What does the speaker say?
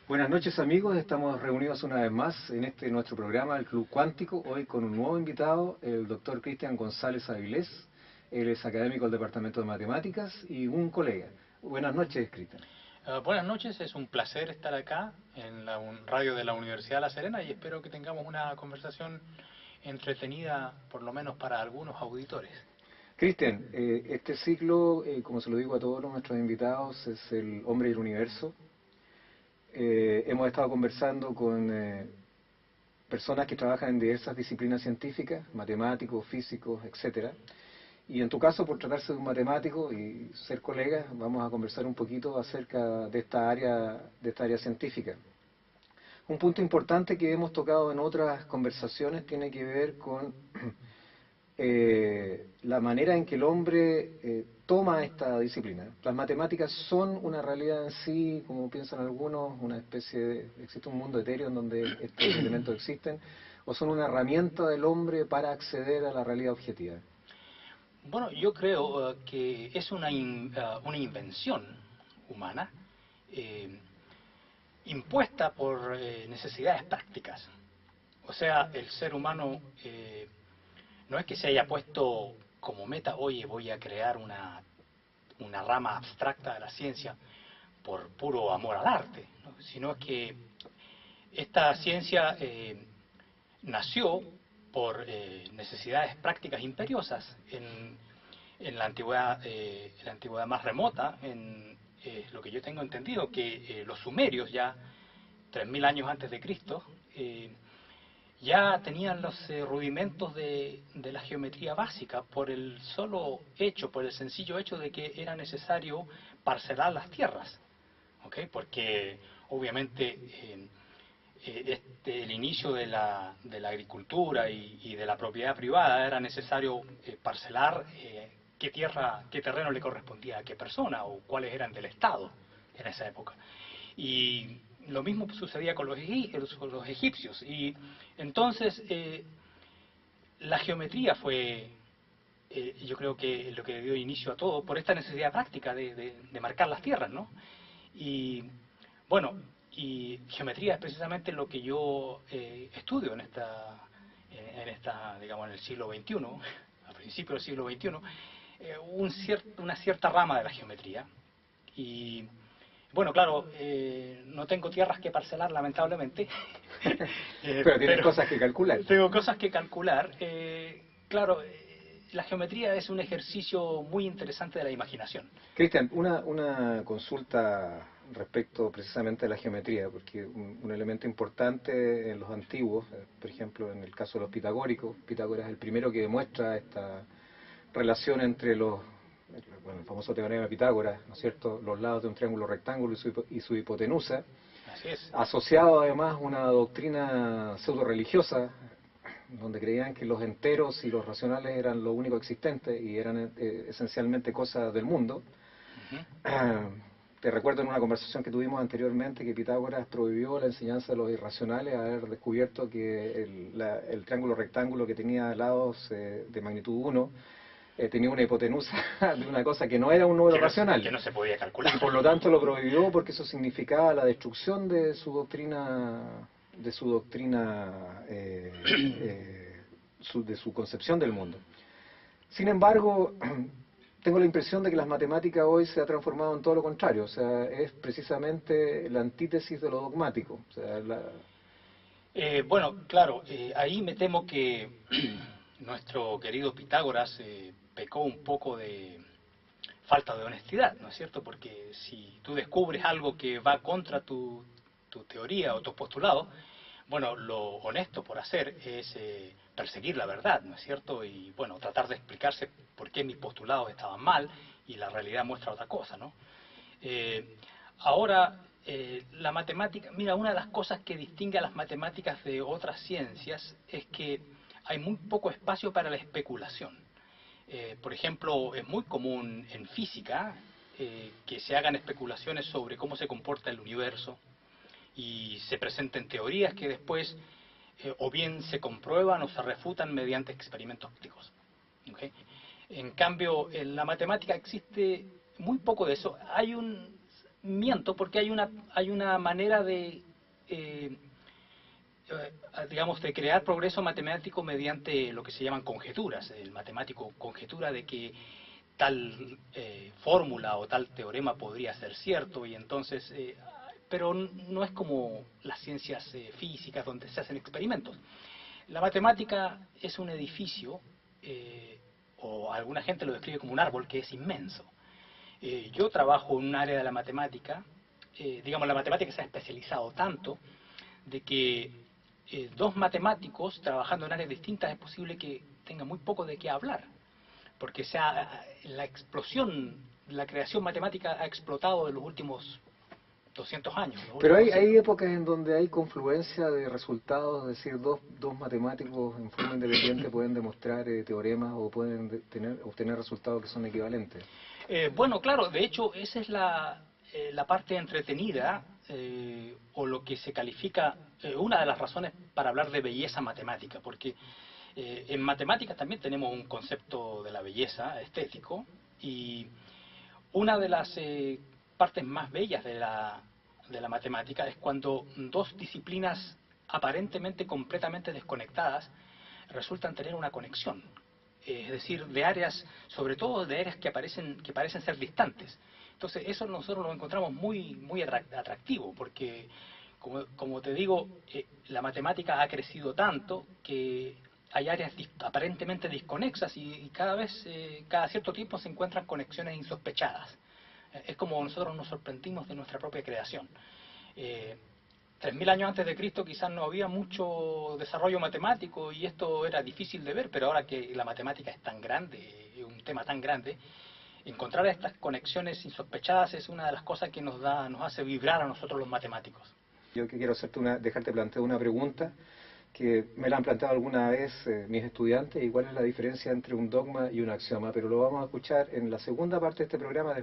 Buenas noches amigos, estamos reunidos una vez más en este nuestro programa, el Club Cuántico, hoy con un nuevo invitado, el doctor Cristian González Avilés. Él es académico del Departamento de Matemáticas y un colega. Buenas noches, Cristian. Buenas noches, es un placer estar acá en la radio de la Universidad de La Serena y espero que tengamos una conversación entretenida, por lo menos para algunos auditores. Cristian, este ciclo, como se lo digo a todos nuestros invitados, es el hombre y el universo. Hemos estado conversando con personas que trabajan en diversas disciplinas científicas, matemáticos, físicos, etcétera. Y en tu caso, por tratarse de un matemático y ser colegas, vamos a conversar un poquito acerca de esta área científica. Un punto importante que hemos tocado en otras conversaciones tiene que ver con la manera en que el hombre toma esta disciplina. Las matemáticas son una realidad en sí, como piensan algunos, una especie de... existe un mundo etéreo en donde estos elementos existen, o son una herramienta del hombre para acceder a la realidad objetiva. Bueno, yo creo que es una invención humana eh, impuesta por necesidades prácticas. O sea, el ser humano no es que se haya puesto como meta, oye, voy a crear una rama abstracta de la ciencia por puro amor al arte, ¿no? Sino que esta ciencia nació por necesidades prácticas imperiosas en la antigüedad más remota, en lo que yo tengo entendido, que los sumerios ya 3000 años antes de Cristo ya tenían los rudimentos de la geometría básica por el solo hecho, por el sencillo hecho de que era necesario parcelar las tierras, ¿okay? Porque obviamente el inicio de la agricultura y de la propiedad privada era necesario parcelar qué tierra, qué terreno le correspondía a qué persona o cuáles eran del Estado en esa época. Y lo mismo sucedía con los egipcios. Y entonces la geometría fue, yo creo que lo que dio inicio a todo, por esta necesidad práctica de marcar las tierras, ¿no? Y bueno, y geometría es precisamente lo que yo estudio digamos, en el siglo XXI, a principios del siglo XXI, una cierta rama de la geometría. Y bueno, claro, no tengo tierras que parcelar, lamentablemente, Pero tienes pero cosas que calcular. tengo cosas que calcular. Claro, la geometría es un ejercicio muy interesante de la imaginación. Cristian, una consulta respecto precisamente a la geometría, porque un elemento importante en los antiguos, por ejemplo en el caso de los pitagóricos, Pitágoras es el primero que demuestra esta relación entre bueno, el famoso teorema de Pitágoras, ¿no es cierto?, los lados de un triángulo rectángulo y su hipotenusa, Así es. asociado además a una doctrina pseudo religiosa donde creían que los enteros y los racionales eran lo único existente y eran esencialmente cosas del mundo. Uh-huh. Te recuerdo en una conversación que tuvimos anteriormente que Pitágoras prohibió la enseñanza de los irracionales al haber descubierto que el triángulo rectángulo que tenía lados de magnitud 1 tenía una hipotenusa de una cosa que no era un número racional. Que no se podía calcular. Y por lo tanto lo prohibió porque eso significaba la destrucción de su doctrina, de su concepción del mundo. Sin embargo, tengo la impresión de que las matemáticas hoy se ha transformado en todo lo contrario, o sea, es precisamente la antítesis de lo dogmático. O sea, Bueno, claro, ahí me temo que nuestro querido Pitágoras pecó un poco de falta de honestidad, ¿no es cierto? Porque si tú descubres algo que va contra tu teoría o tus postulados, bueno, lo honesto por hacer es perseguir la verdad, ¿no es cierto? Y bueno, tratar de explicarse por qué mis postulados estaban mal y la realidad muestra otra cosa, ¿no? Ahora, la matemática, mira, una de las cosas que distingue a las matemáticas de otras ciencias es que hay muy poco espacio para la especulación. Por ejemplo, es muy común en física que se hagan especulaciones sobre cómo se comporta el universo y se presenten teorías que después o bien se comprueban o se refutan mediante experimentos ópticos. ¿Okay? En cambio, en la matemática existe muy poco de eso. miento, porque hay una manera de, digamos, de crear progreso matemático mediante lo que se llaman conjeturas. El matemático conjetura de que tal fórmula o tal teorema podría ser cierto, y entonces, pero no es como las ciencias físicas donde se hacen experimentos. La matemática es un edificio, o alguna gente lo describe como un árbol que es inmenso. Yo trabajo en un área de la matemática, digamos, la matemática se ha especializado tanto de que dos matemáticos trabajando en áreas distintas es posible que tengan muy poco de qué hablar, porque la explosión, la creación matemática ha explotado en los últimos 200 años, los Pero últimos hay siglos. épocas en donde hay confluencia de resultados, es decir, dos matemáticos en forma independiente pueden demostrar teoremas o pueden obtener resultados que son equivalentes. Bueno, claro, de hecho, esa es la parte entretenida, o lo que se califica, una de las razones para hablar de belleza matemática, porque en matemáticas también tenemos un concepto de la belleza estético, y una de las partes más bellas de la matemática es cuando dos disciplinas aparentemente completamente desconectadas resultan tener una conexión. Es decir, de áreas, sobre todo de áreas que parecen ser distantes. Entonces, eso nosotros lo encontramos muy atractivo, porque, como te digo, la matemática ha crecido tanto que hay áreas aparentemente desconexas, y cada vez, cada cierto tiempo se encuentran conexiones insospechadas. Es como nosotros nos sorprendimos de nuestra propia creación. Eh, 3000 años antes de Cristo quizás no había mucho desarrollo matemático y esto era difícil de ver, pero ahora que la matemática es tan grande, es un tema tan grande, encontrar estas conexiones insospechadas es una de las cosas que nos hace vibrar a nosotros los matemáticos. Yo que quiero dejarte plantear una pregunta que me la han planteado alguna vez mis estudiantes, y cuál es la diferencia entre un dogma y un axioma, pero lo vamos a escuchar en la segunda parte de este programa.